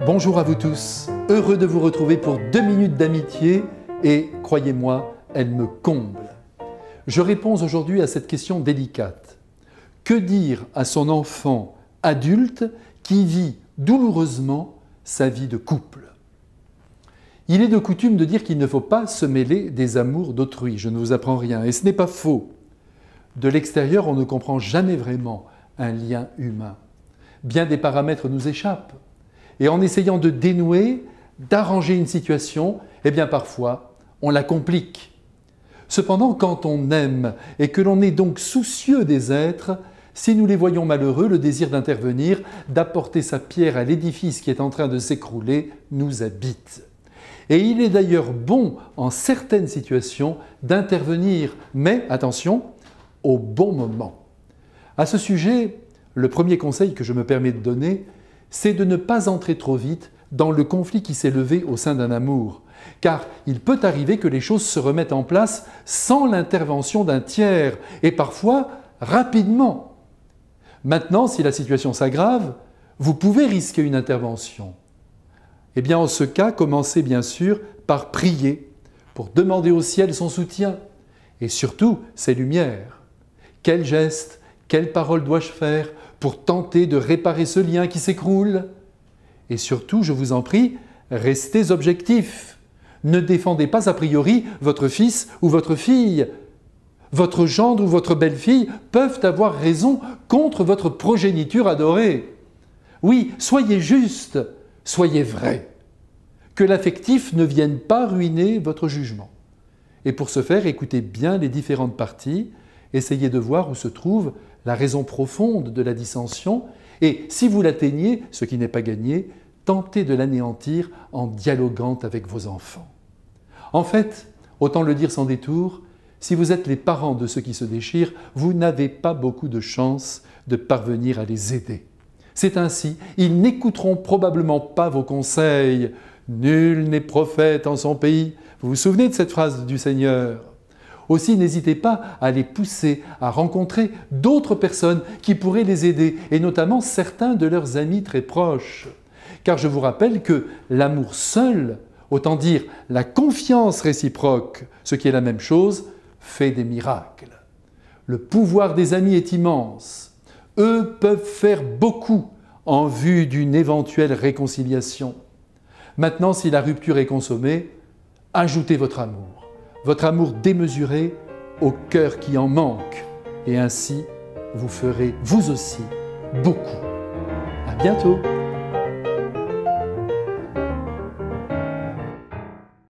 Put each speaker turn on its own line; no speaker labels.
Bonjour à vous tous, heureux de vous retrouver pour 2 minutes d'amitié et, croyez-moi, elle me comble. Je réponds aujourd'hui à cette question délicate. Que dire à son enfant adulte qui vit douloureusement sa vie de couple? Il est de coutume de dire qu'il ne faut pas se mêler des amours d'autrui, je ne vous apprends rien, et ce n'est pas faux. De l'extérieur, on ne comprend jamais vraiment un lien humain. Bien des paramètres nous échappent. Et en essayant de dénouer, d'arranger une situation, eh bien parfois, on la complique. Cependant, quand on aime et que l'on est donc soucieux des êtres, si nous les voyons malheureux, le désir d'intervenir, d'apporter sa pierre à l'édifice qui est en train de s'écrouler, nous habite. Et il est d'ailleurs bon, en certaines situations, d'intervenir, mais, attention, au bon moment. À ce sujet, le premier conseil que je me permets de donner, c'est de ne pas entrer trop vite dans le conflit qui s'est levé au sein d'un amour. Car il peut arriver que les choses se remettent en place sans l'intervention d'un tiers, et parfois rapidement. Maintenant, si la situation s'aggrave, vous pouvez risquer une intervention. Eh bien, en ce cas, commencez bien sûr par prier, pour demander au ciel son soutien, et surtout ses lumières. Quel geste, quelle parole dois-je faire pour tenter de réparer ce lien qui s'écroule? Et surtout, je vous en prie, restez objectifs. Ne défendez pas a priori votre fils ou votre fille. Votre gendre ou votre belle-fille peuvent avoir raison contre votre progéniture adorée. Oui, soyez juste, soyez vrai. Que l'affectif ne vienne pas ruiner votre jugement. Et pour ce faire, écoutez bien les différentes parties, essayez de voir où se trouve la raison profonde de la dissension et, si vous l'atteignez, ce qui n'est pas gagné, tentez de l'anéantir en dialoguant avec vos enfants. En fait, autant le dire sans détour, si vous êtes les parents de ceux qui se déchirent, vous n'avez pas beaucoup de chance de parvenir à les aider. C'est ainsi, ils n'écouteront probablement pas vos conseils. Nul n'est prophète en son pays. Vous vous souvenez de cette phrase du Seigneur? Aussi, n'hésitez pas à les pousser à rencontrer d'autres personnes qui pourraient les aider, et notamment certains de leurs amis très proches. Car je vous rappelle que l'amour seul, autant dire la confiance réciproque, ce qui est la même chose, fait des miracles. Le pouvoir des amis est immense. Eux peuvent faire beaucoup en vue d'une éventuelle réconciliation. Maintenant, si la rupture est consommée, ajoutez votre amour démesuré au cœur qui en manque. Et ainsi, vous ferez, vous aussi, beaucoup. À bientôt!